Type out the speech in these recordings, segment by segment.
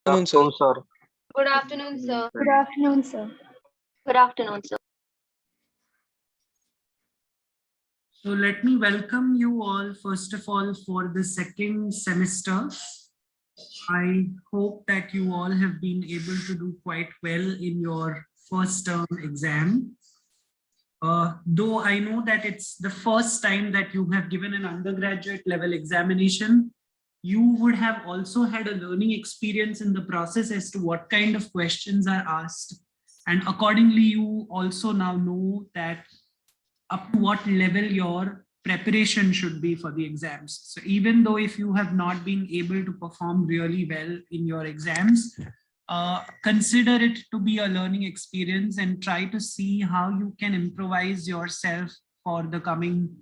Afternoon, sir. Afternoon, sir. Good afternoon, sir. Good afternoon, sir. Good afternoon, sir. So let me welcome you all, first of all, for the second semester. I hope that you all have been able to do quite well in your first term exam. Though I know that it's the first time that you have given an undergraduate level examination, you would have also had a learning experience in the process as to what kind of questions are asked. And accordingly, you also now know that up to what level your preparation should be for the exams. So even though if you have not been able to perform really well in your exams, consider it to be a learning experience and try to see how you can improvise yourself for the coming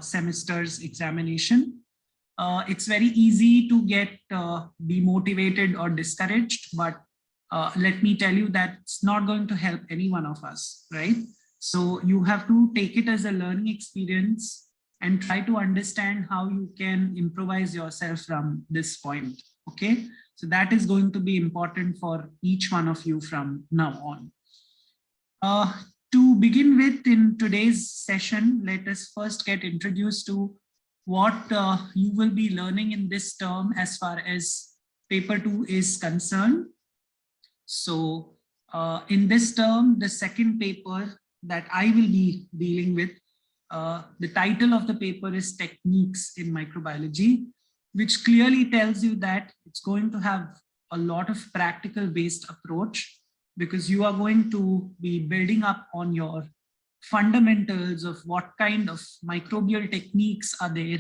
semester's examination. It's very easy to get demotivated or discouraged, but let me tell you that it's not going to help any one of us, right? So you have to take it as a learning experience and try to understand how you can improvise yourself from this point, okay? So that is going to be important for each one of you from now on. To begin with, in today's session, let us first get introduced to what you will be learning in this term as far as paper 2 is concerned. So in this term, the second paper that I will be dealing with, the title of the paper is Techniques in Microbiology, which clearly tells you that it's going to have a lot of practical based approach, because you are going to be building up on your fundamentals of what kind of microbial techniques are there,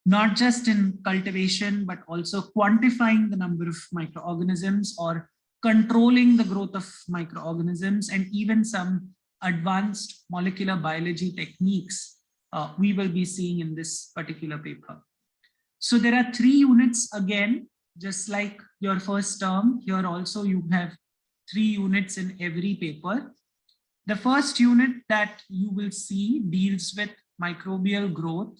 not just in cultivation, but also quantifying the number of microorganisms or controlling the growth of microorganisms, and even some advanced molecular biology techniques we will be seeing in this particular paper. So there are 3 units again, just like your first term. Here also you have 3 units in every paper. The first unit that you will see deals with microbial growth.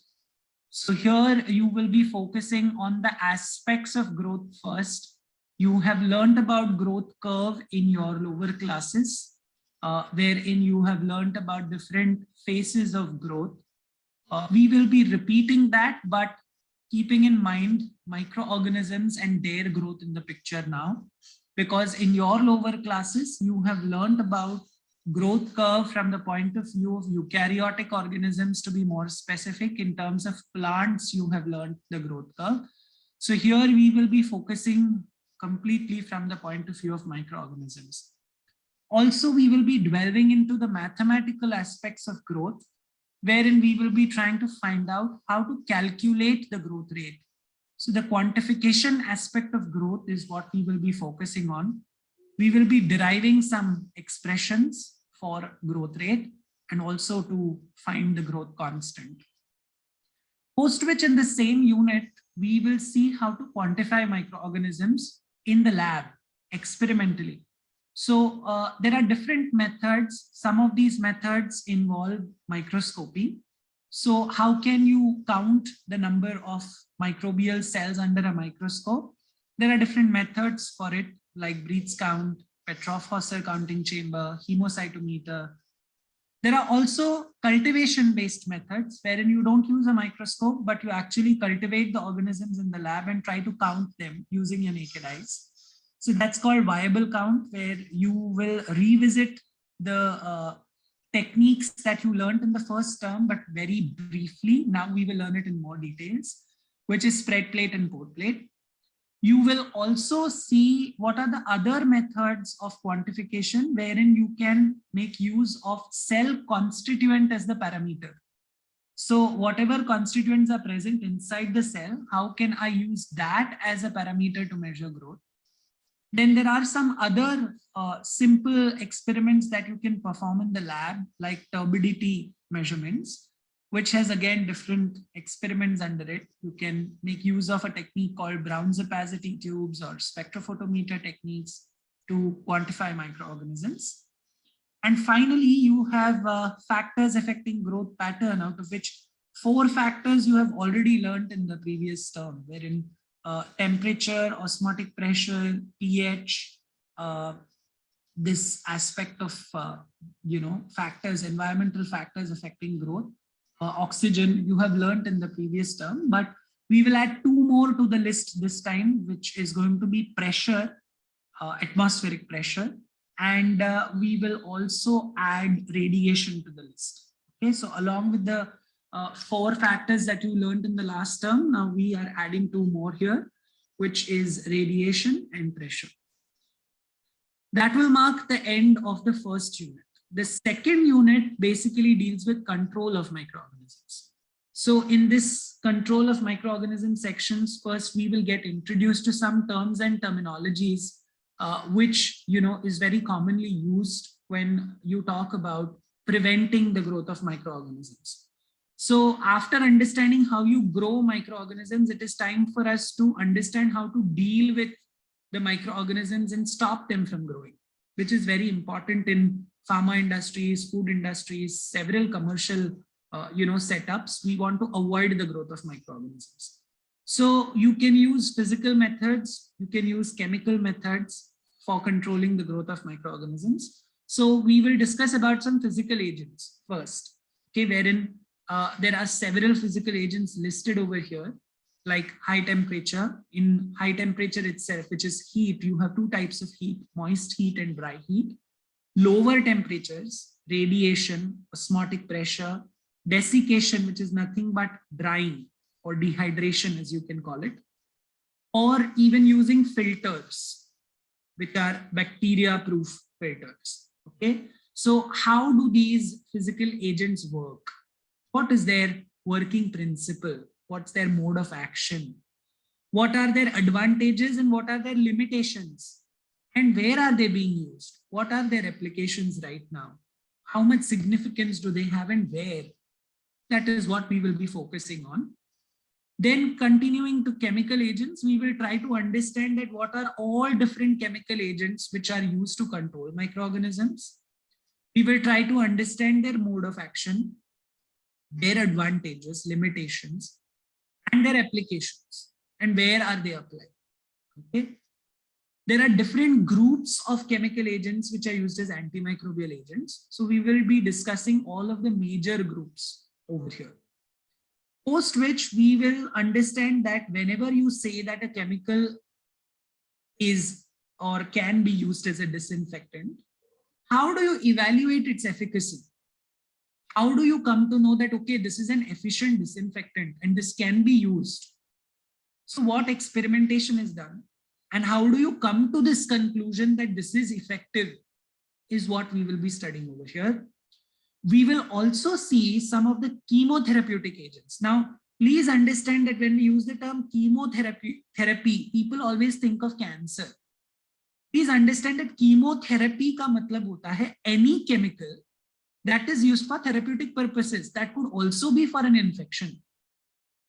So here you will be focusing on the aspects of growth first. You have learned about growth curve in your lower classes, wherein you have learned about different phases of growth. We will be repeating that, but keeping in mind microorganisms and their growth in the picture now, because in your lower classes, you have learned about growth curve from the point of view of eukaryotic organisms. To be more specific, in terms of plants, you have learned the growth curve. So here we will be focusing completely from the point of view of microorganisms. Also, we will be delving into the mathematical aspects of growth, wherein we will be trying to find out how to calculate the growth rate. So the quantification aspect of growth is what we will be focusing on. We will be deriving some expressions for growth rate and also to find the growth constant. Post which, in the same unit, we will see how to quantify microorganisms in the lab experimentally. So there are different methods. Some of these methods involve microscopy. So how can you count the number of microbial cells under a microscope? There are different methods for it, like Breed's count, Petroff-Hausser counting chamber, hemocytometer. There are also cultivation-based methods wherein you don't use a microscope, but you actually cultivate the organisms in the lab and try to count them using your naked eyes. So that's called viable count, where you will revisit the techniques that you learned in the first term, but very briefly. Now we will learn it in more details, which is spread plate and pour plate. You will also see what are the other methods of quantification, wherein you can make use of cell constituent as the parameter. So whatever constituents are present inside the cell, how can I use that as a parameter to measure growth? Then there are some other simple experiments that you can perform in the lab, like turbidity measurements, which has again different experiments under it. You can make use of a technique called Brown's opacity tubes or spectrophotometer techniques to quantify microorganisms. And finally, you have factors affecting growth pattern, out of which 4 factors you have already learned in the previous term, wherein temperature, osmotic pressure, pH, this aspect of, factors, environmental factors affecting growth. Oxygen, you have learned in the previous term, but we will add 2 more to the list this time, which is going to be pressure, atmospheric pressure, and we will also add radiation to the list. Okay, so along with the 4 factors that you learned in the last term, now we are adding 2 more here, which is radiation and pressure. That will mark the end of the first unit. The second unit basically deals with control of microorganisms. So in this control of microorganism sections, first we will get introduced to some terms and terminologies, which is very commonly used when you talk about preventing the growth of microorganisms. So after understanding how you grow microorganisms, it is time for us to understand how to deal with the microorganisms and stop them from growing, which is very important in pharma industries, food industries, several commercial setups. We want to avoid the growth of microorganisms. So you can use physical methods, you can use chemical methods for controlling the growth of microorganisms. So we will discuss about some physical agents first, okay, wherein there are several physical agents listed over here, like high temperature. In high temperature itself, which is heat, you have 2 types of heat, moist heat and dry heat. Lower temperatures, radiation, osmotic pressure, desiccation, which is nothing but drying or dehydration, as you can call it, or even using filters, which are bacteria-proof filters. Okay, so how do these physical agents work? What is their working principle? What's their mode of action? What are their advantages and what are their limitations? And where are they being used? What are their applications right now? How much significance do they have and where? That is what we will be focusing on. Then continuing to chemical agents, we will try to understand that what are all different chemical agents which are used to control microorganisms. We will try to understand their mode of action, their advantages, limitations, and their applications, and where are they applied. Okay, there are different groups of chemical agents which are used as antimicrobial agents. So we will be discussing all of the major groups over here. Post which we will understand that whenever you say that a chemical is or can be used as a disinfectant, how do you evaluate its efficacy? How do you come to know that, okay, this is an efficient disinfectant and this can be used? So what experimentation is done and how do you come to this conclusion that this is effective is what we will be studying over here. We will also see some of the chemotherapeutic agents. Now, please understand that when we use the term chemotherapy, people always think of cancer. Please understand that chemotherapy ka matlab hota hai any chemical that is used for therapeutic purposes. That could also be for an infection.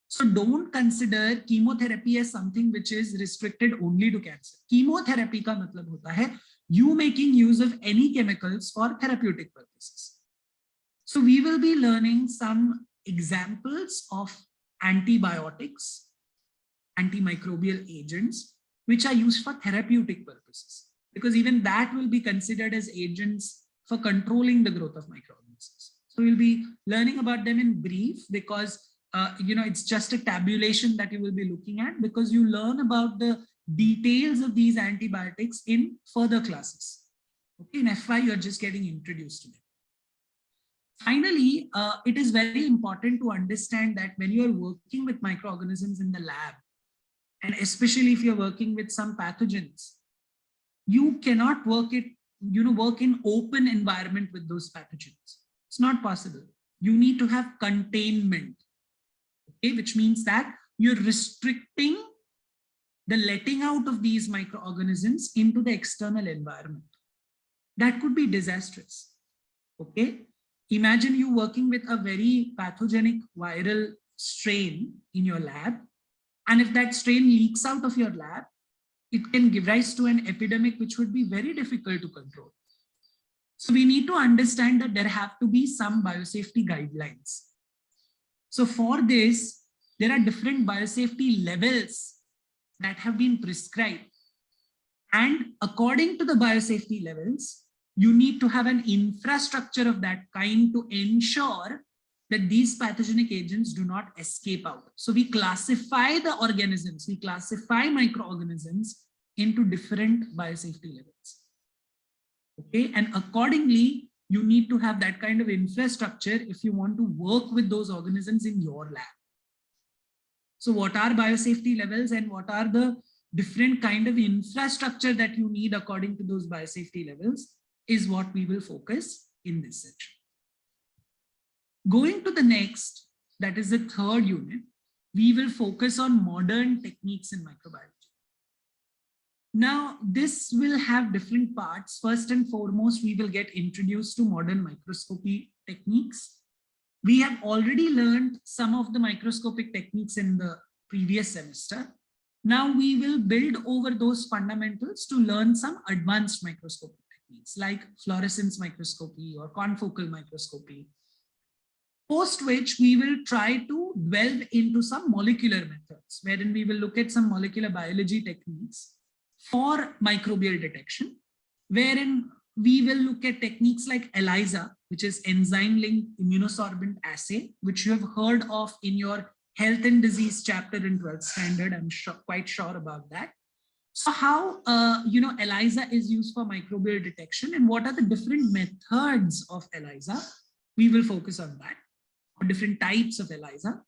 So don't consider chemotherapy as something which is restricted only to cancer. Chemotherapy ka matlab hota hai you making use of any chemicals for therapeutic purposes. So we will be learning some examples of antibiotics, antimicrobial agents, which are used for therapeutic purposes, because even that will be considered as agents for controlling the growth of microorganisms. So we'll be learning about them in brief because it's just a tabulation that you will be looking at, because you learn about the details of these antibiotics in further classes. Okay, in FY, you're just getting introduced to them. Finally, it is very important to understand that when you are working with microorganisms in the lab, and especially if you're working with some pathogens, you cannot work in open environment with those pathogens. It's not possible. You need to have containment, okay, which means that you're restricting the letting out of these microorganisms into the external environment. That could be disastrous, okay? Imagine you working with a very pathogenic viral strain in your lab, and if that strain leaks out of your lab, it can give rise to an epidemic which would be very difficult to control. So we need to understand that there have to be some biosafety guidelines. So for this, there are different biosafety levels that have been prescribed. And according to the biosafety levels, you need to have an infrastructure of that kind to ensure that these pathogenic agents do not escape out. So we classify the organisms, we classify microorganisms into different biosafety levels. Okay, and accordingly, you need to have that kind of infrastructure if you want to work with those organisms in your lab. So what are biosafety levels and what are the different kind of infrastructure that you need according to those biosafety levels is what we will focus in this section. Going to the next, that is the third unit, we will focus on modern techniques in microbiology. Now, this will have different parts. First and foremost, we will get introduced to modern microscopy techniques. We have already learned some of the microscopic techniques in the previous semester. Now we will build over those fundamentals to learn some advanced microscopic techniques like fluorescence microscopy or confocal microscopy. Post which we will try to delve into some molecular methods, wherein we will look at some molecular biology techniques for microbial detection, wherein we will look at techniques like ELISA, which is enzyme-linked immunosorbent assay, which you have heard of in your health and disease chapter in 12th standard. I'm quite sure about that. So how ELISA is used for microbial detection and what are the different methods of ELISA? We will focus on that, or different types of ELISA.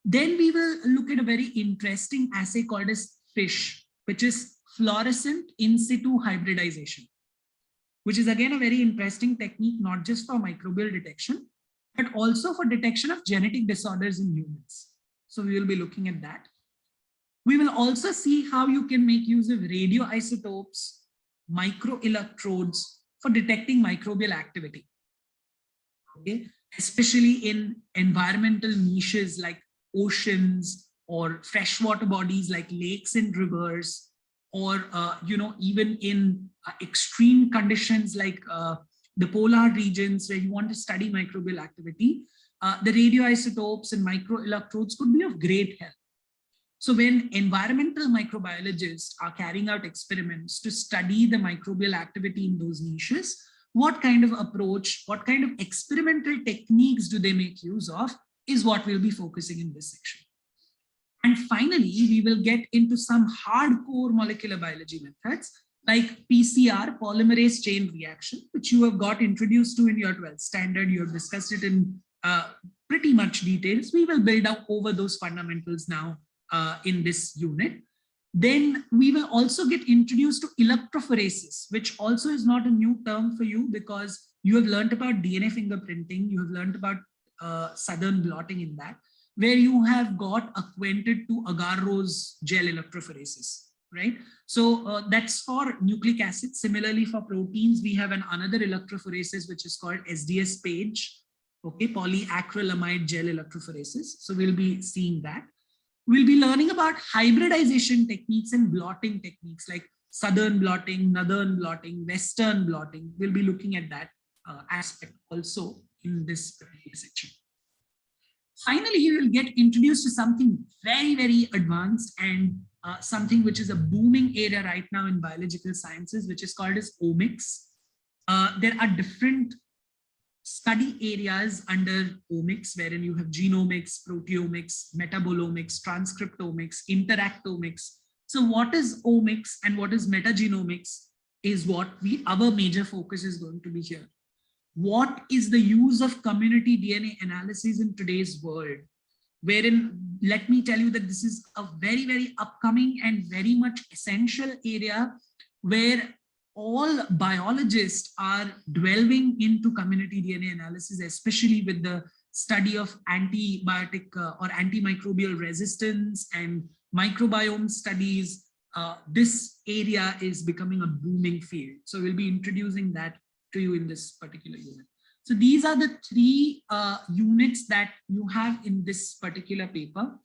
Then we will look at a very interesting assay called as FISH, which is fluorescent in situ hybridization, which is again a very interesting technique, not just for microbial detection, but also for detection of genetic disorders in humans. So we will be looking at that. We will also see how you can make use of radioisotopes, microelectrodes for detecting microbial activity. Okay, especially in environmental niches like oceans or freshwater bodies like lakes and rivers, or even in extreme conditions like the polar regions where you want to study microbial activity, the radioisotopes and microelectrodes could be of great help. So when environmental microbiologists are carrying out experiments to study the microbial activity in those niches, what kind of approach, what kind of experimental techniques do they make use of is what we'll be focusing in this section. And finally, we will get into some hardcore molecular biology methods like PCR, polymerase chain reaction, which you have got introduced to in your 12th standard. You have discussed it in pretty much details. We will build up over those fundamentals now in this unit. Then we will also get introduced to electrophoresis, which also is not a new term for you because you have learned about DNA fingerprinting, you have learned about southern blotting in that, where you have got acquainted to agarose gel electrophoresis, right? So that's for nucleic acids. Similarly, for proteins, we have another electrophoresis, which is called SDS-PAGE, okay, polyacrylamide gel electrophoresis. So we'll be seeing that. We'll be learning about hybridization techniques and blotting techniques like southern blotting, northern blotting, western blotting. We'll be looking at that aspect also in this particular section. Finally, you will get introduced to something very, very advanced and something which is a booming area right now in biological sciences, which is called as omics. There are different study areas under omics, wherein you have genomics, proteomics, metabolomics, transcriptomics, interactomics. So what is omics and what is metagenomics is what our major focus is going to be here. What is the use of community DNA analysis in today's world? Wherein, let me tell you that this is a very, very upcoming and very much essential area where all biologists are delving into community DNA analysis, especially with the study of antibiotic or antimicrobial resistance and microbiome studies. This area is becoming a booming field. So we'll be introducing that to you in this particular unit. So these are the three units that you have in this particular paper.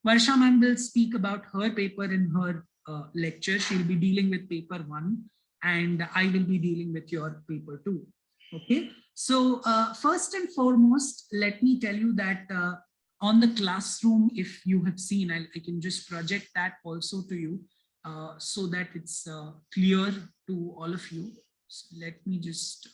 Varsha ma'am will speak about her paper in her lecture. She'll be dealing with paper 1 and I will be dealing with your paper 2. Okay, so first and foremost, let me tell you that on the classroom, if you have seen, I can just project that also to you so that it's clear to all of you. So let me just.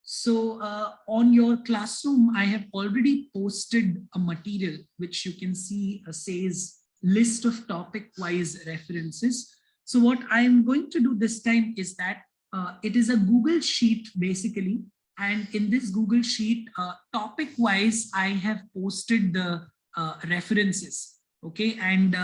So on your classroom, I have already posted a material which you can see says list of topic-wise references. So what I'm going to do this time is that it is a Google Sheet basically. And in this Google Sheet, topic-wise, I have posted the references. Okay, and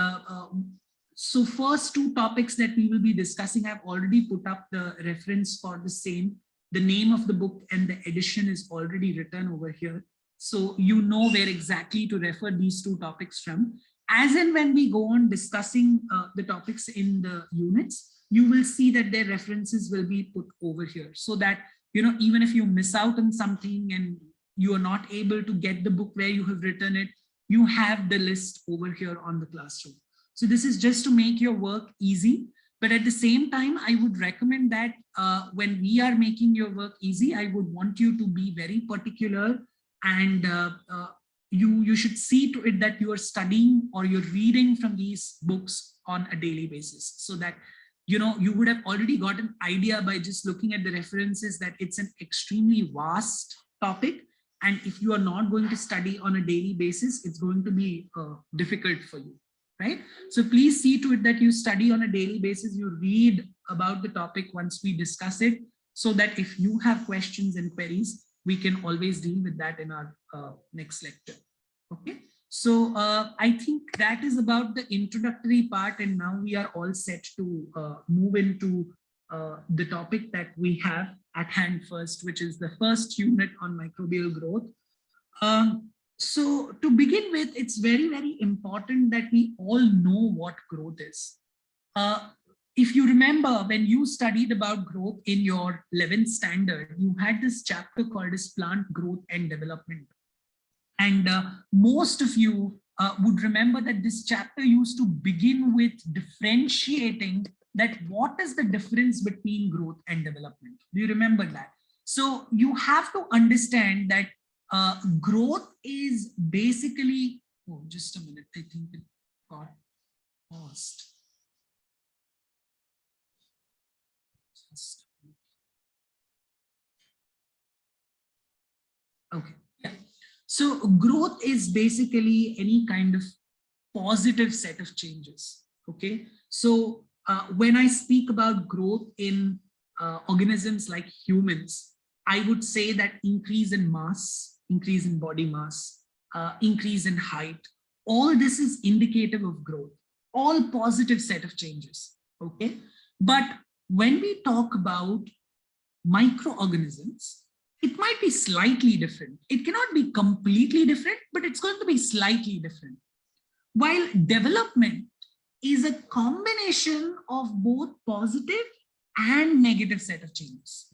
so first two topics that we will be discussing, I've already put up the reference for the same. The name of the book and the edition is already written over here. So you know where exactly to refer these two topics from. As and when we go on discussing the topics in the units, you will see that their references will be put over here so that, you know, even if you miss out on something and you are not able to get the book where you have written it, you have the list over here on the classroom. So this is just to make your work easy. But at the same time, I would recommend that when we are making your work easy, I would want you to be very particular, and you should see to it that you are studying or you're reading from these books on a daily basis, so that, you know, you would have already got an idea by just looking at the references that it's an extremely vast topic. And if you are not going to study on a daily basis, it's going to be difficult for you. Right? So please see to it that you study on a daily basis, you read about the topic once we discuss it, so that if you have questions and queries, we can always deal with that in our next lecture. Okay, so I think that is about the introductory part, and now we are all set to move into the topic that we have at hand first, which is the first unit on microbial growth. So to begin with, it's very, very important that we all know what growth is. If you remember, when you studied about growth in your 11th standard, you had this chapter called as plant growth and development. And most of you would remember that this chapter used to begin with differentiating that what is the difference between growth and development. Do you remember that? So you have to understand that growth is basically, oh, just a minute, I think it got paused. Okay, yeah. So growth is basically any kind of positive set of changes. Okay, so when I speak about growth in organisms like humans, I would say that increase in mass, increase in body mass, increase in height, all this is indicative of growth, all positive set of changes. Okay, but when we talk about microorganisms, it might be slightly different. It cannot be completely different, but it's going to be slightly different. While development is a combination of both positive and negative set of changes,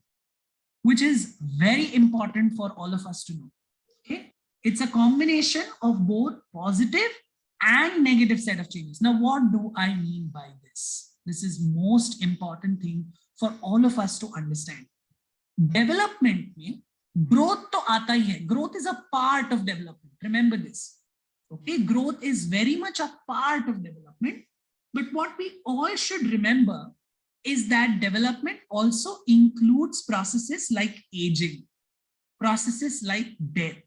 which is very important for all of us to know. Okay, it's a combination of both positive and negative set of changes. Now, what do I mean by this? This is most important thing for all of us to understand. Development में growth तो आता ही है. Growth is a part of development. Remember this. Okay, growth is very much a part of development. But what we all should remember is that development also includes processes like aging, processes like death.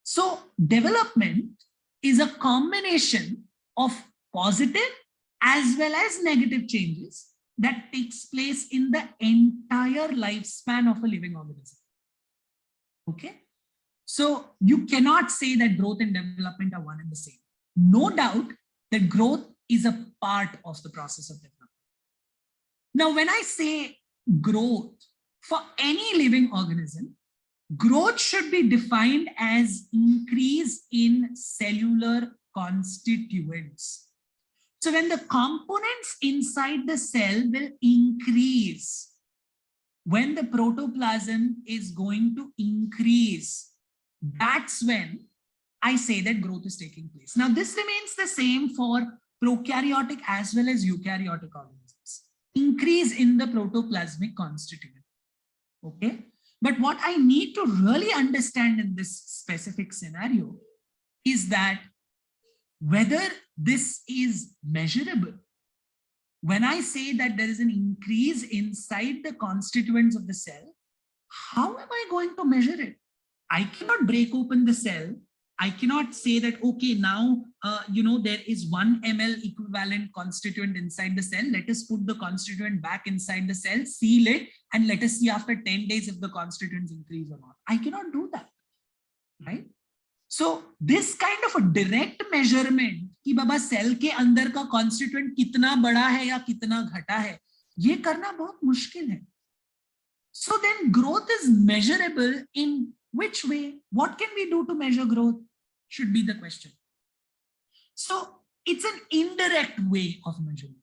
So development is a combination of positive as well as negative changes that takes place in the entire lifespan of a living organism. Okay, so you cannot say that growth and development are one and the same. No doubt that growth is a part of the process of development. Now, when I say growth for any living organism, growth should be defined as increase in cellular constituents. So when the components inside the cell will increase, when the protoplasm is going to increase, that's when I say that growth is taking place. Now, this remains the same for prokaryotic as well as eukaryotic organisms. Increase in the protoplasmic constituent. Okay. But what I need to really understand in this specific scenario is that whether this is measurable. When I say that there is an increase inside the constituents of the cell, how am I going to measure it? I cannot break open the cell. I cannot say that, okay, now, there is 1 ml equivalent constituent inside the cell. Let us put the constituent back inside the cell, seal it, and let us see after 10 days if the constituents increase or not. I cannot do that, right? So this kind of a direct measurement कि बाबा cell के अंदर का constituent कितना बड़ा है या कितना घटा है, ये करना बहुत मुश्किल है. So then growth is measurable in which way? What can we do to measure growth? Should be the question. So it's an indirect way of measurement.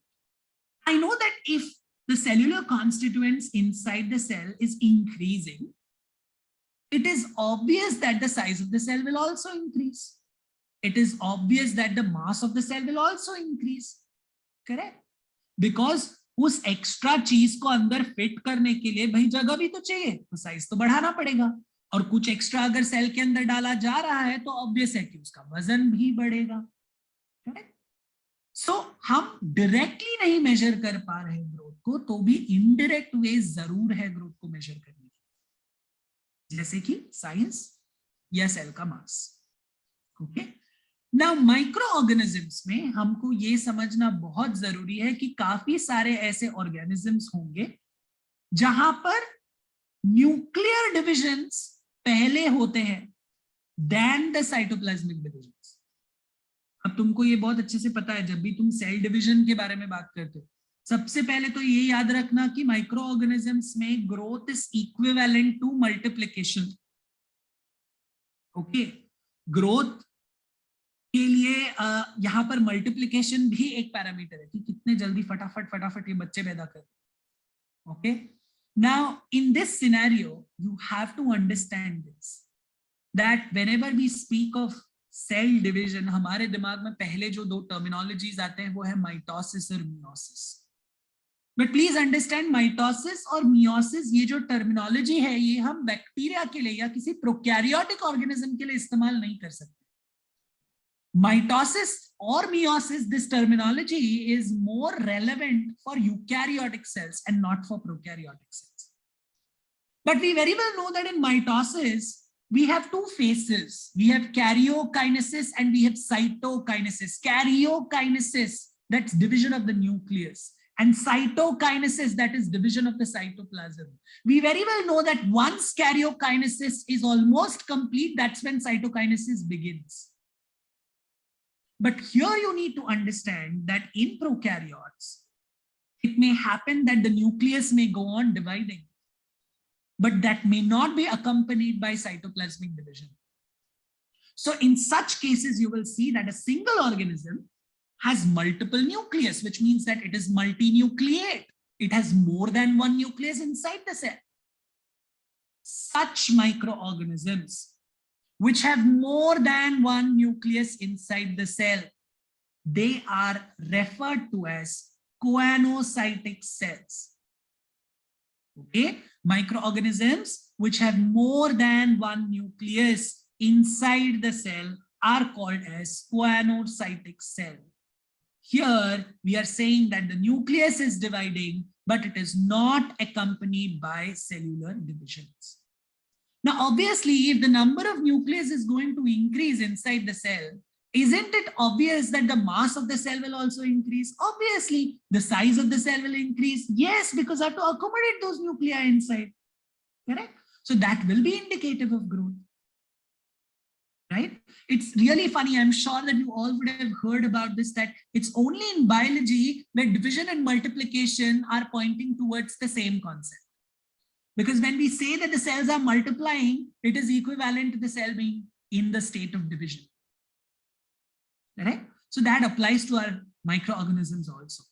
I know that if the cellular constituents inside the cell is increasing, it is obvious that the size of the cell will also increase. It is obvious that the mass of the cell will also increase. Correct? Because उस extra चीज को अंदर fit करने के लिए भाई जगह भी तो चाहिए, तो साइज तो बढ़ाना पड़ेगा. और कुछ एक्स्ट्रा अगर सेल के अंदर डाला जा रहा है तो ऑब्वियस है कि उसका वजन भी बढ़ेगा. करेक्ट? सो हम डायरेक्टली नहीं मेजर कर पा रहे ग्रोथ को, तो भी इनडायरेक्ट वे जरूर है ग्रोथ को मेजर करने की, जैसे कि साइज या सेल का मास. ओके. नाउ माइक्रो ऑर्गेनिजम्स में हमको ये समझना बहुत जरूरी है कि काफी सारे ऐसे ऑर्गेनिजम्स होंगे जहां पर न्यूक्लियर डिविजन्स पहले होते हैं देन द साइटोप्लाज्मिक डिविजन्स. अब तुमको ये बहुत अच्छे से पता है, जब भी तुम सेल डिवीजन के बारे में बात करते हो, सबसे पहले तो ये याद रखना कि माइक्रो ऑर्गेनिजम्स में growth is equivalent to multiplication. Okay. Growth के लिए यहाँ पर मल्टीप्लिकेशन भी एक पैरामीटर है कि कितने जल्दी फटाफट ये बच्चे पैदा कर. Okay. Now in this scenario you have to understand this that whenever we speak of cell division, हमारे दिमाग में पहले जो दो टर्मिनोलॉजीज आते हैं वो है माइटोसिस और meiosis. But please understand, mitosis और मियोसिस ये जो टर्मिनोलॉजी है ये हम बैक्टीरिया के लिए या किसी प्रोकैरियोटिक ऑर्गेनिज्म के लिए इस्तेमाल नहीं कर सकते. Mitosis or meiosis, this terminology is more relevant for eukaryotic cells and not for prokaryotic cells. But we very well know that in mitosis, we have two phases. We have karyokinesis and we have cytokinesis. Karyokinesis, that's division of the nucleus. And cytokinesis, that is division of the cytoplasm. We very well know that once karyokinesis is almost complete, that's when cytokinesis begins. But here you need to understand that in prokaryotes, it may happen that the nucleus may go on dividing, but that may not be accompanied by cytoplasmic division. So in such cases, you will see that a single organism has multiple nucleus, which means that it is multinucleate. It has more than one nucleus inside the cell. Such microorganisms which have more than one nucleus inside the cell, they are referred to as choanocytic cells. Okay, microorganisms which have more than one nucleus inside the cell are called as choanocytic cell. Here we are saying that the nucleus is dividing, but it is not accompanied by cellular divisions. Now, obviously, if the number of nucleus is going to increase inside the cell, isn't it obvious that the mass of the cell will also increase? Obviously, the size of the cell will increase. Yes, because I have to accommodate those nuclei inside. Correct? So that will be indicative of growth. Right? It's really funny. I'm sure that you all would have heard about this, that it's only in biology where division and multiplication are pointing towards the same concept. Because when we say that the cells are multiplying, it is equivalent to the cell being in the state of division. Right? So that applies to our microorganisms also.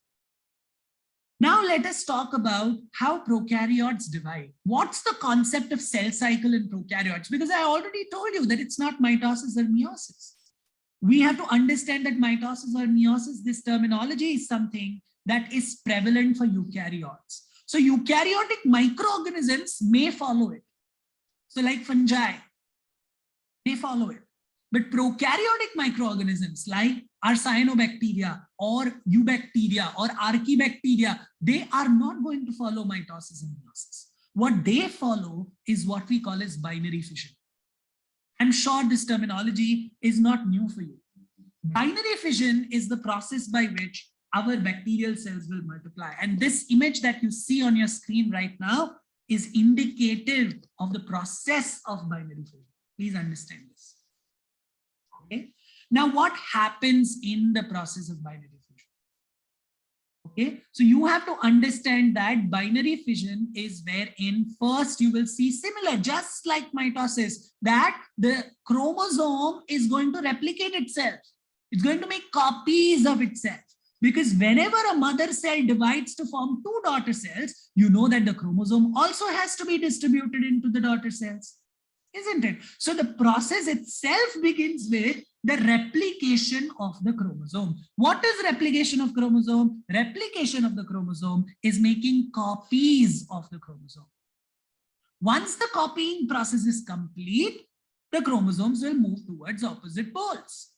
Now let us talk about how prokaryotes divide. What's the concept of cell cycle in prokaryotes? Because I already told you that it's not mitosis or meiosis. We have to understand that mitosis or meiosis, this terminology is something that is prevalent for eukaryotes. So eukaryotic microorganisms may follow it. So like fungi, they follow it. But prokaryotic microorganisms like our cyanobacteria or eubacteria or archaebacteria, they are not going to follow mitosis and meiosis. What they follow is what we call as binary fission. I'm sure this terminology is not new for you. Binary fission is the process by which our bacterial cells will multiply. And this image that you see on your screen right now is indicative of the process of binary fission. Please understand this. Okay. Now, what happens in the process of binary fission? Okay, so you have to understand that binary fission is wherein first you will see similar, just like mitosis, that the chromosome is going to replicate itself. It's going to make copies of itself. Because whenever a mother cell divides to form two daughter cells, you know that the chromosome also has to be distributed into the daughter cells, isn't it? So the process itself begins with the replication of the chromosome. What is replication of chromosome? Replication of the chromosome is making copies of the chromosome. Once the copying process is complete, the chromosomes will move towards opposite poles.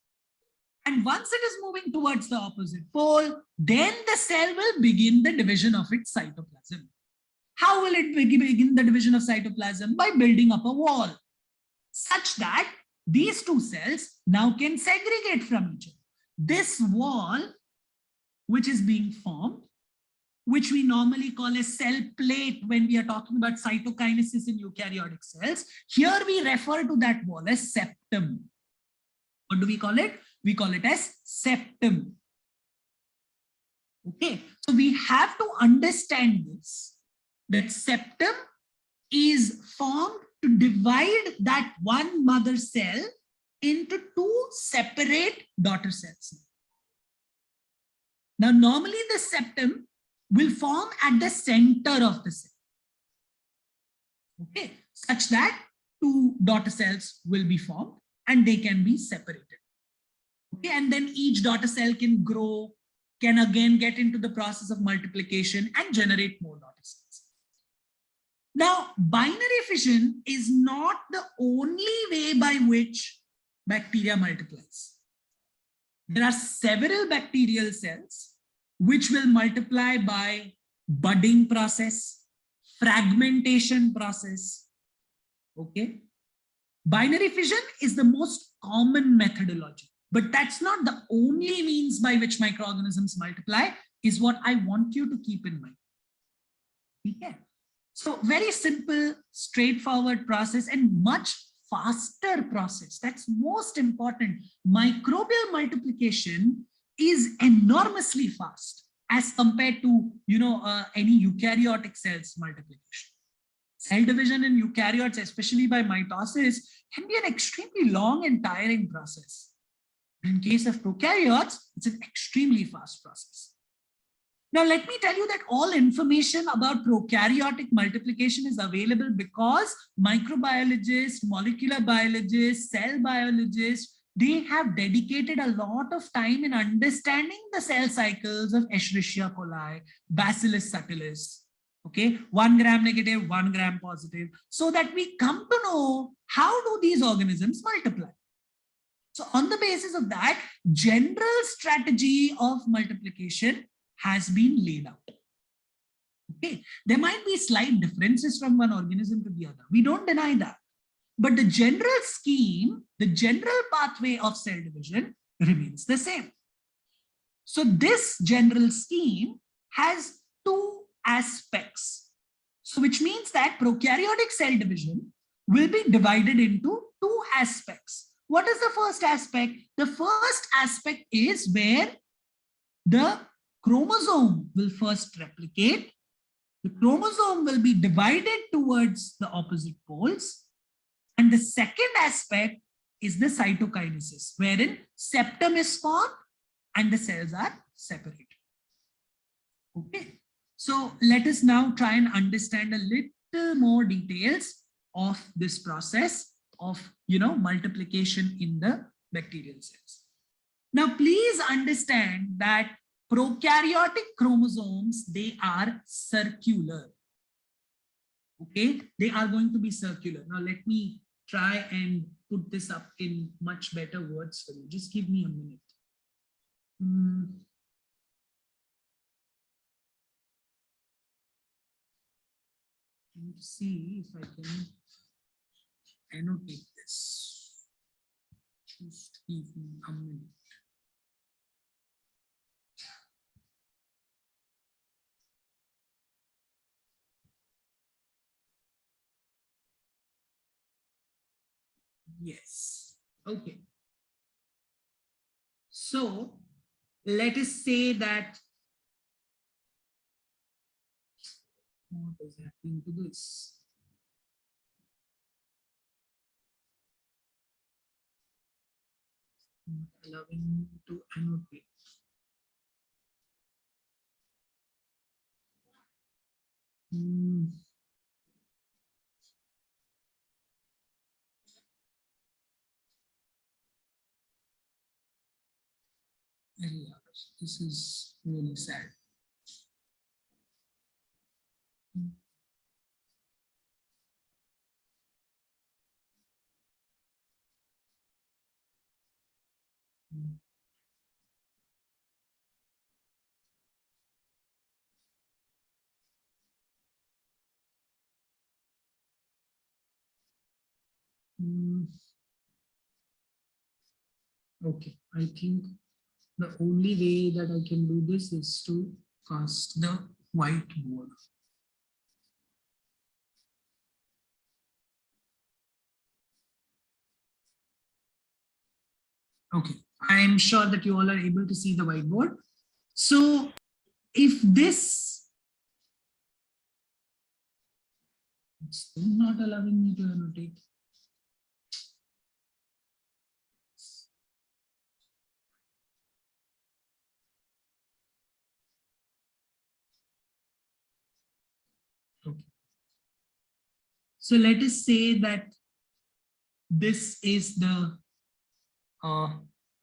And once it is moving towards the opposite pole, then the cell will begin the division of its cytoplasm. How will it begin the division of cytoplasm? By building up a wall, such that these two cells now can segregate from each other. This wall, which is being formed, which we normally call a cell plate when we are talking about cytokinesis in eukaryotic cells, here we refer to that wall as septum. What do we call it? We call it as septum. Okay, so we have to understand this, that septum is formed to divide that one mother cell into two separate daughter cells. Now, normally the septum will form at the center of the cell, okay, such that two daughter cells will be formed and they can be separated. Okay, and then each daughter cell can grow, can again get into the process of multiplication and generate more daughter cells. Now, binary fission is not the only way by which bacteria multiplies. There are several bacterial cells which will multiply by budding process, fragmentation process. Okay. Binary fission is the most common methodology, but that's not the only means by which microorganisms multiply, is what I want you to keep in mind. Okay. So very simple, straightforward process and much faster process. That's most important. Microbial multiplication is enormously fast as compared to, any eukaryotic cells multiplication. Cell division in eukaryotes, especially by mitosis, can be an extremely long and tiring process. In case of prokaryotes, it's an extremely fast process. Now, let me tell you that all information about prokaryotic multiplication is available because microbiologists, molecular biologists, cell biologists, they have dedicated a lot of time in understanding the cell cycles of Escherichia coli, Bacillus subtilis, okay, 1 gram negative, 1 gram positive, so that we come to know how do these organisms multiply. So on the basis of that, general strategy of multiplication has been laid out. Okay, there might be slight differences from one organism to the other. We don't deny that. But the general scheme, the general pathway of cell division remains the same. So this general scheme has two aspects. So which means that prokaryotic cell division will be divided into two aspects. What is the first aspect? The first aspect is where the chromosome will first replicate. The chromosome will be divided towards the opposite poles. And the second aspect is the cytokinesis, wherein septum is formed and the cells are separated. Okay. So let us now try and understand a little more details of this process of, multiplication in the bacterial cells. Now, please understand that prokaryotic chromosomes, they are circular. Okay, they are going to be circular. Now let me try and put this up in much better words for you. Just give me a minute. Let me see if I can annotate this. Just give me a minute. Yes. Okay. So let us say that what is happening to this? Not allowing me to annotate. This is really sad. Okay, I think the only way that I can do this is to cast the whiteboard. Okay, I'm sure that you all are able to see the whiteboard. So if this, it's still not allowing me to annotate. Okay. So let us say that this is the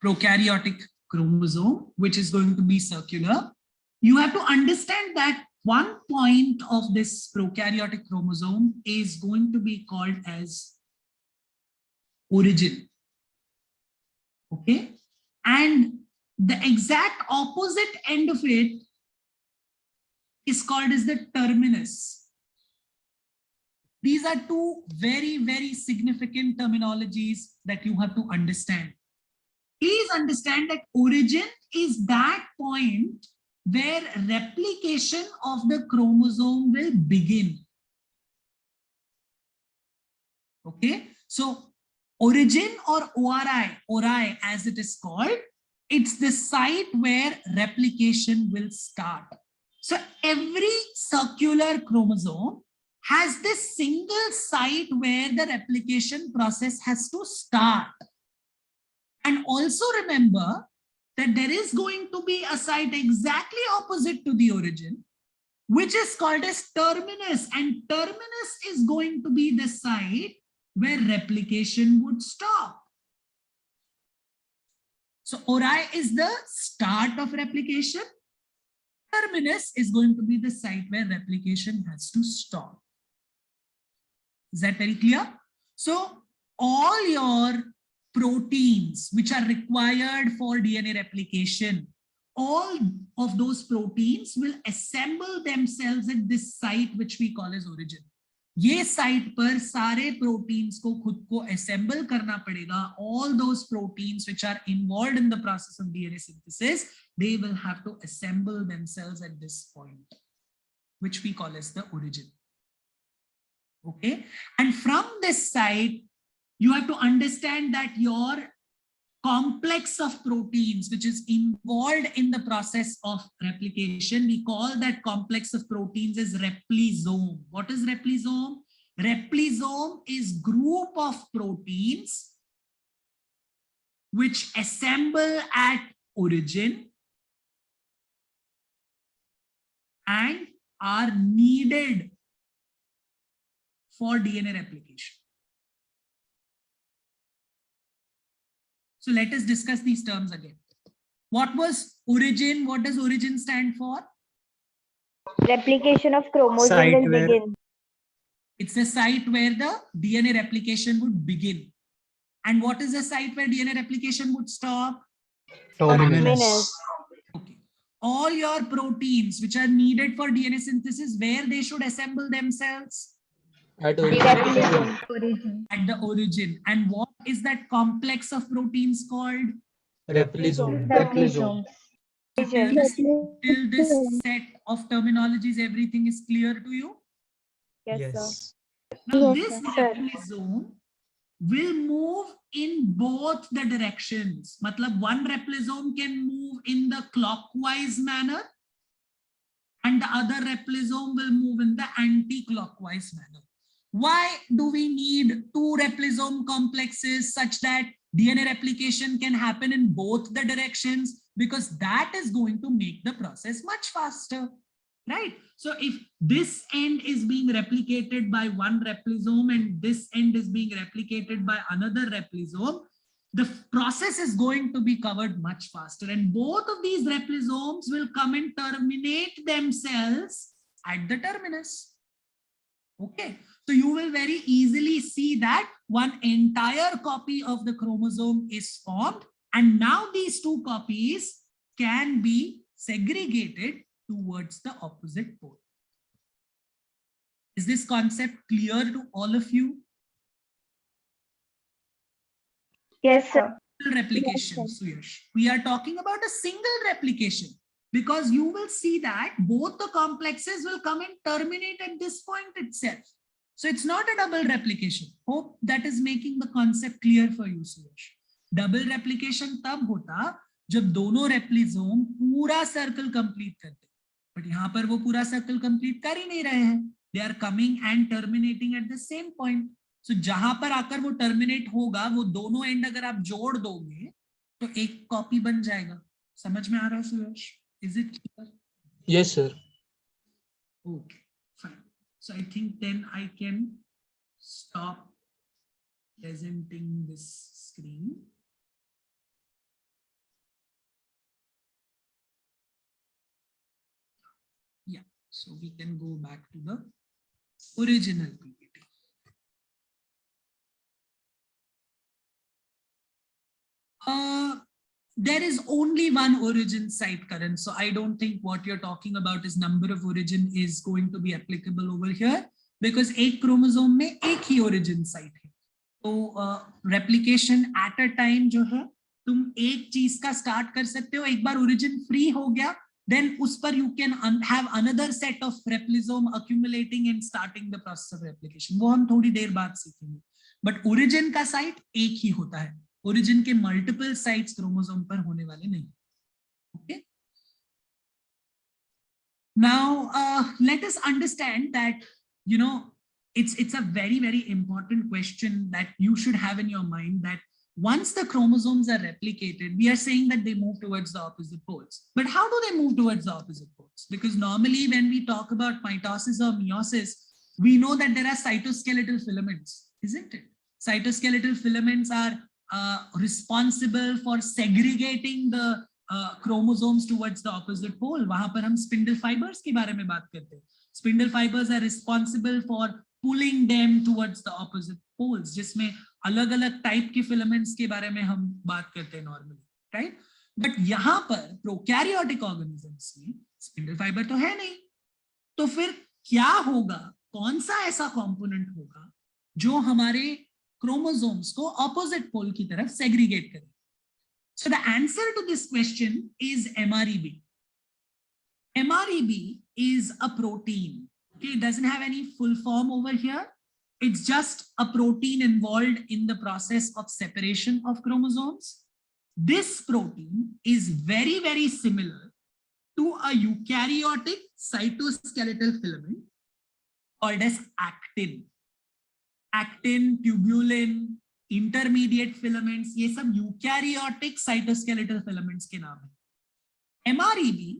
prokaryotic chromosome, which is going to be circular. You have to understand that one point of this prokaryotic chromosome is going to be called as origin. Okay, and the exact opposite end of it is called as the terminus. These are two very, very significant terminologies that you have to understand. Please understand that origin is that point where replication of the chromosome will begin. Okay, so origin or ori as it is called, it's the site where replication will start. So every circular chromosome has this single site where the replication process has to start. And also remember that there is going to be a site exactly opposite to the origin, which is called as terminus, and terminus is going to be the site where replication would stop. So ori is the start of replication. Terminus is going to be the site where replication has to stop. Is that very clear? So all your proteins which are required for DNA replication, all of those proteins will assemble themselves at this site which we call as origin. ये site पर सारे proteins को खुद को assemble करना पड़ेगा. All those proteins which are involved in the process of DNA synthesis, they will have to assemble themselves at this point, which we call as the origin. Okay, and from this side, you have to understand that your complex of proteins which is involved in the process of replication, we call that complex of proteins as replisome. What is replisome? Replisome is group of proteins which assemble at origin and are needed for DNA replication. So let us discuss these terms again. What was origin? What does origin stand for? Replication of chromosome Site will where- begin. It's the site where the DNA replication would begin. And what is the site where DNA replication would stop? Terminus. Okay. All your proteins which are needed for DNA synthesis, where they should assemble themselves? At Replication. At the origin. And what is that complex of proteins called? Replizome. Till this set of terminologies, everything is clear to you? Yes. Now, Yes, this sir. replizome will move in both the directions. Matlab, one replizome can move in the clockwise manner and the other replizome will move in the anti-clockwise manner. Why do we need two replizome complexes such that DNA replication can happen in both the directions? Because that is going to make the process much faster, right? So if this end is being replicated by one replizome and this end is being replicated by another replizome, the process is going to be covered much faster, and both of these replizomes will come and terminate themselves at the terminus. Okay, so you will very easily see that one entire copy of the chromosome is formed, and now these two copies can be segregated towards the opposite pole. Is this concept clear to all of you? Yes, sir. Replication, Suyash. We are talking about a single replication because you will see that both the complexes will come and terminate at this point itself. So it's not a double replication. Hope that is making the concept clear for you, Suyash. Double replication tab hota जब दोनों replizome पूरा circle complete करते, but यहाँ पर वो पूरा circle complete कर ही नहीं रहे हैं. They are coming and terminating at the same point. So जहां पर आकर वो टर्मिनेट होगा, वो दोनों एंड अगर आप जोड़ दोगे तो एक कॉपी बन जाएगा. समझ में आ रहा है सुयश? Is it clear? Yes, sir. Okay, fine. So I think then I can stop presenting this screen. Yeah, so we can go back to the original PPT. There is only one origin site, Karan. So I don't think what you're talking about is number of origin is going to be applicable over here because एक chromosome में एक ही origin site है. तो replication at a time जो है, तुम एक चीज का start कर सकते हो. एक बार origin free हो गया, then उस पर you can have another set of replisome accumulating and starting the process of replication. वो हम थोड़ी देर बाद सीखेंगे. But origin का site एक ही होता है. Origin के multiple sites chromosome पर होने वाले नहीं. Okay. Now let us understand that it's a very, very important question that you should have in your mind, that once the chromosomes are replicated, we are saying that they move towards the opposite poles. But how do they move towards the opposite poles? Because normally when we talk about mitosis or meiosis, we know that there are cytoskeletal filaments, isn't it? Cytoskeletal filaments are responsible for segregating the chromosomes towards the opposite pole. वहां पर हम spindle fibers के बारे में बात करते हैं. Spindle fibers are responsible for pulling them towards the opposite poles, जिसमें अलग-अलग type के filaments के बारे में हम बात करते हैं normally, right? But यहाँ पर prokaryotic organisms में spindle fiber तो है नहीं. तो फिर क्या होगा? कौन सा ऐसा component होगा जो हमारे chromosomes को opposite pole की तरफ segregate करे? So the answer to this question is MREB. MREB is a protein. Okay, it doesn't have any full form over here. It's just a protein involved in the process of separation of chromosomes. This protein is very, very similar to a eukaryotic cytoskeletal filament called as actin. Actin, tubulin, intermediate filaments, ये सब eukaryotic cytoskeletal filaments के नाम है. MREB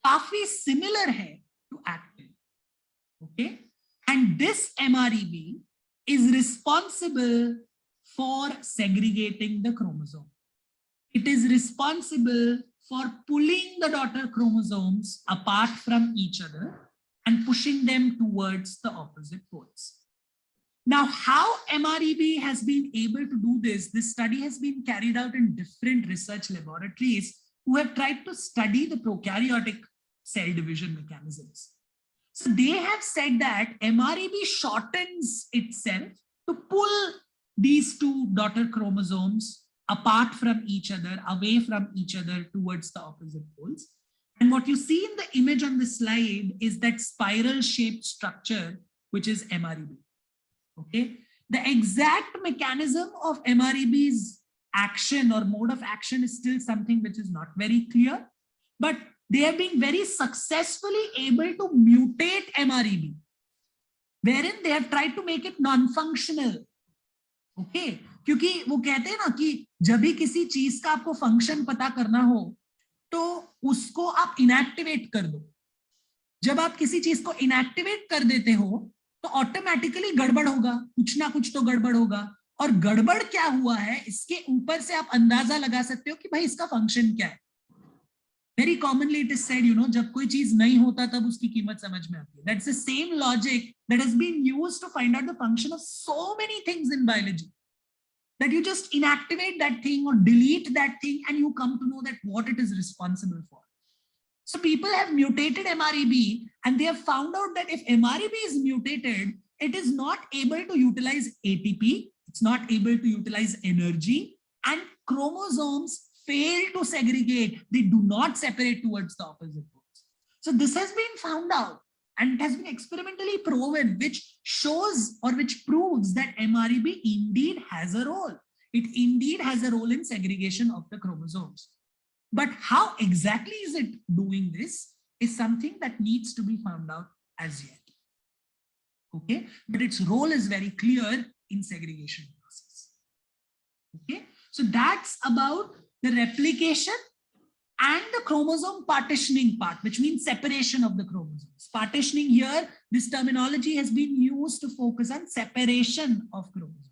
काफी similar है to actin. Okay, and this MREB is responsible for segregating the chromosome. It is responsible for pulling the daughter chromosomes apart from each other and pushing them towards the opposite poles. Now, how MREB has been able to do this study has been carried out in different research laboratories who have tried to study the prokaryotic cell division mechanisms. So they have said that MREB shortens itself to pull these two daughter chromosomes apart from each other, away from each other towards the opposite poles. And what you see in the image on the slide is that spiral shaped structure, which is MREB. Okay, the exact mechanism of MREB's action or mode of action is still something which is not very clear, but they have been very successfully able to mutate MREB, wherein they have tried to make it non-functional. Okay, क्योंकि वो कहते हैं ना कि जब भी किसी चीज का आपको फंक्शन पता करना हो तो उसको आप इनएक्टिवेट कर दो. जब आप किसी चीज को इनएक्टिवेट कर देते हो तो ऑटोमेटिकली गड़बड़ होगा, कुछ ना कुछ तो गड़बड़ होगा. और गड़बड़ क्या हुआ है इसके ऊपर से आप अंदाजा लगा सकते हो कि भाई इसका फंक्शन क्या है. Very commonly it is said, you know, जब कोई चीज नहीं होता तब उसकी कीमत समझ में आती है. That's the same logic that has been used to find out the function of so many things in biology, that you just inactivate that thing or delete that thing and you come to know that what it is responsible for. So people have mutated MREB and they have found out that if MREB is mutated, it is not able to utilize ATP, it's not able to utilize energy, and chromosomes fail to segregate. They do not separate towards the opposite poles. So this has been found out and it has been experimentally proven, which shows or which proves that MREB indeed has a role. It indeed has a role in segregation of the chromosomes. But how exactly is it doing this is something that needs to be found out as yet. Okay, but its role is very clear in segregation process. Okay, so that's about the replication and the chromosome partitioning part, which means separation of the chromosomes. Partitioning here, this terminology has been used to focus on separation of chromosomes.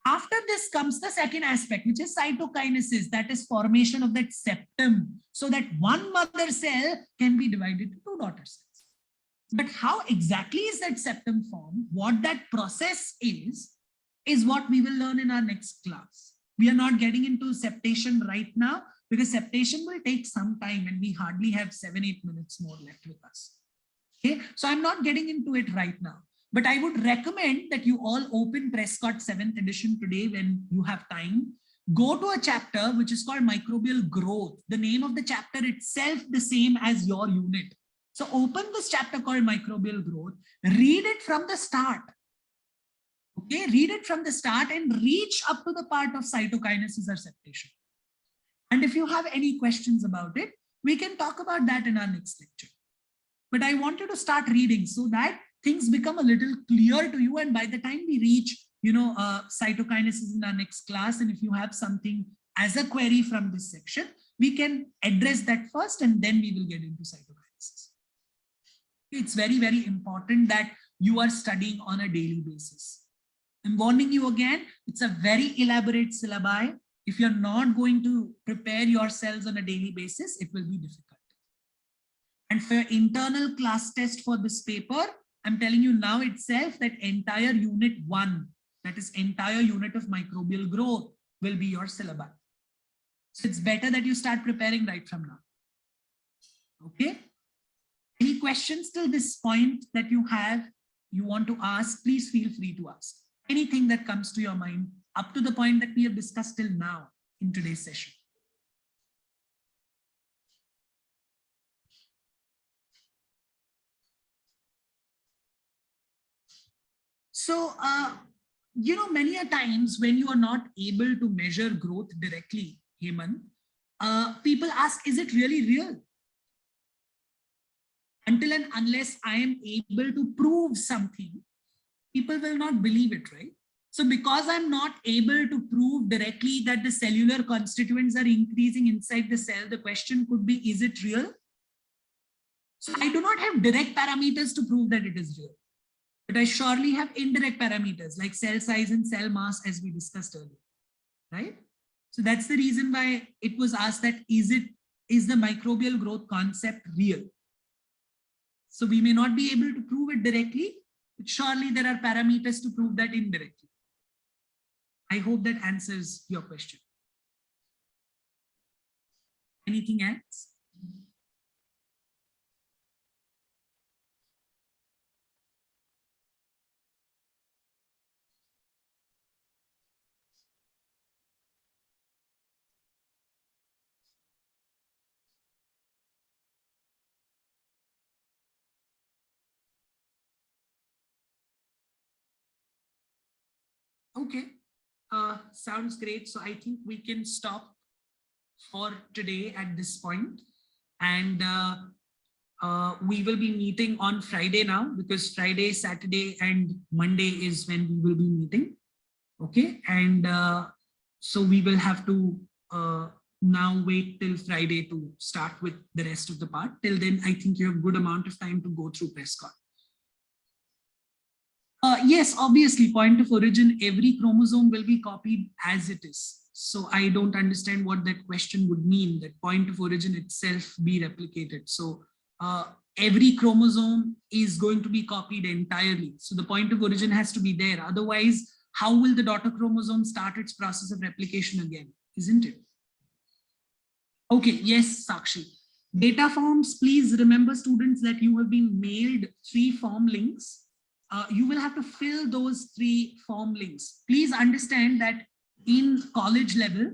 After this comes the second aspect, which is cytokinesis, that is formation of that septum, so that one mother cell can be divided into two daughter cells. But how exactly is that septum formed? What that process is what we will learn in our next class. We are not getting into septation right now, because septation will take some time and we hardly have 7-8 minutes more left with us. Okay, so I'm not getting into it right now, but I would recommend that you all open Prescott 7th edition today when you have time. Go to a chapter which is called microbial growth. The name of the chapter itself the same as your unit. So open this chapter called microbial growth, read it from the start. Okay, read it from the start and reach up to the part of cytokinesis or septation. And if you have any questions about it, we can talk about that in our next lecture. But I want you to start reading so that things become a little clear to you. And by the time we reach, you know, cytokinesis in our next class, and if you have something as a query from this section, we can address that first and then we will get into cytokinesis. It's very, very important that you are studying on a daily basis. I'm warning you again, it's a very elaborate syllabi. If you're not going to prepare yourselves on a daily basis, it will be difficult. And for your internal class test for this paper, I'm telling you now itself that entire unit 1, that is entire unit of microbial growth, will be your syllabi. So it's better that you start preparing right from now. Okay? Any questions till this point that you have, you want to ask, please feel free to ask. Anything that comes to your mind up to the point that we have discussed till now in today's session. So, you know, many a times when you are not able to measure growth directly, Hemant, people ask, is it really real? Until and unless I am able to prove something, people will not believe it, right? So because I'm not able to prove directly that the cellular constituents are increasing inside the cell, the question could be, is it real? So I do not have direct parameters to prove that it is real, but I surely have indirect parameters like cell size and cell mass, as we discussed earlier, right? So that's the reason why it was asked that, is the microbial growth concept real? So we may not be able to prove it directly, but surely there are parameters to prove that indirectly. I hope that answers your question. Anything else? Okay, sounds great. So I think we can stop for today at this point. And we will be meeting on Friday now, because Friday, Saturday, and Monday is when we will be meeting. Okay, and so we will have to now wait till Friday to start with the rest of the part. Till then, I think you have a good amount of time to go through Prescott. Yes, obviously, point of origin, every chromosome will be copied as it is. So I don't understand what that question would mean, that point of origin itself be replicated. So every chromosome is going to be copied entirely. So the point of origin has to be there. Otherwise, how will the daughter chromosome start its process of replication again? Isn't it? Okay, yes, Sakshi. Data forms, please remember, students, that you have been mailed 3 form links. You will have to fill those 3 form links. Please understand that in college level,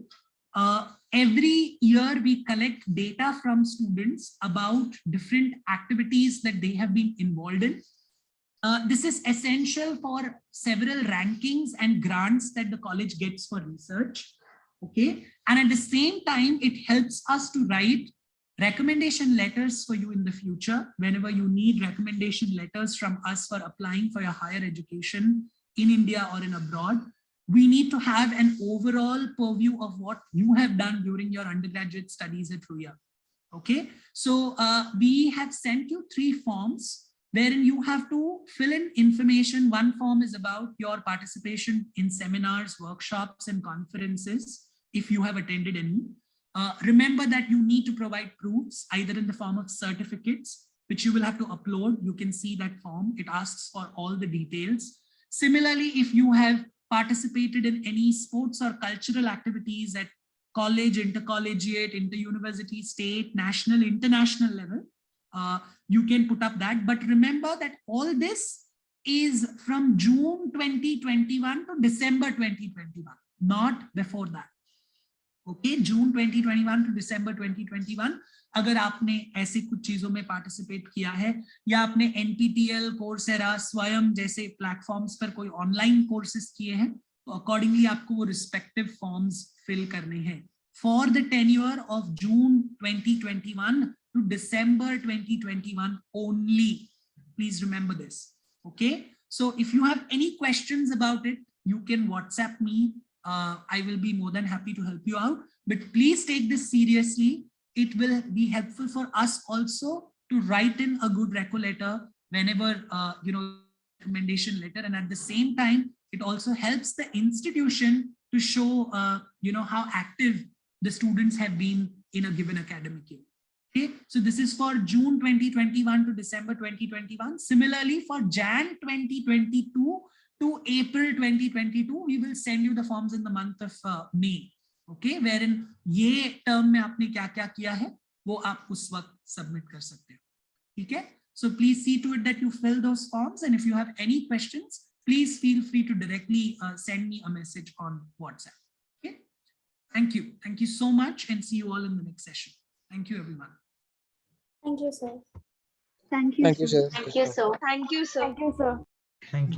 every year we collect data from students about different activities that they have been involved in. This is essential for several rankings and grants that the college gets for research. Okay, and at the same time, it helps us to write recommendation letters for you in the future. Whenever you need recommendation letters from us for applying for your higher education in India or in abroad, we need to have an overall purview of what you have done during your undergraduate studies at RUIA. Okay, so we have sent you 3 forms wherein you have to fill in information. One form is about your participation in seminars, workshops, and conferences, if you have attended any. Remember that you need to provide proofs, either in the form of certificates, which you will have to upload. You can see that form. It asks for all the details. Similarly, if you have participated in any sports or cultural activities at college, intercollegiate, inter-university, state, national, international level, you can put up that. But remember that all this is from June 2021 to December 2021, not before that. Okay, June 2021 to December 2021. अगर आपने ऐसे कुछ चीजों में participate किया है, या आपने NPTEL, Coursera, स्वयं जैसे प्लेटफॉर्म्स पर कोई ऑनलाइन कोर्सेज किए हैं, तो अकॉर्डिंगली आपको वो रिस्पेक्टिव फॉर्म्स फिल करने हैं for the tenure of June 2021 to December 2021 only. Please remember this. Okay, so if you have any questions about it, you can WhatsApp me. I will be more than happy to help you out, but please take this seriously. It will be helpful for us also to write in a good reco letter whenever recommendation letter, and at the same time it also helps the institution to show how active the students have been in a given academic year. Okay, so this is for June 2021 to December 2021. Similarly, for Jan 2022 to April 2022, we will send you the forms in the month of May. Okay, wherein ये term में आपने क्या क्या किया है वो आप उस वक्त submit कर सकते हो. ठीक है? So please see to it that you fill those forms, and if you have any questions, please feel free to directly send me a message on WhatsApp. Okay? Thank you. Thank you so much, and see you all in the next session. Thank you, everyone. Thank you, sir. Thank you, sir. Thank you, sir. Thank you, sir. Thank you, sir. Thank you.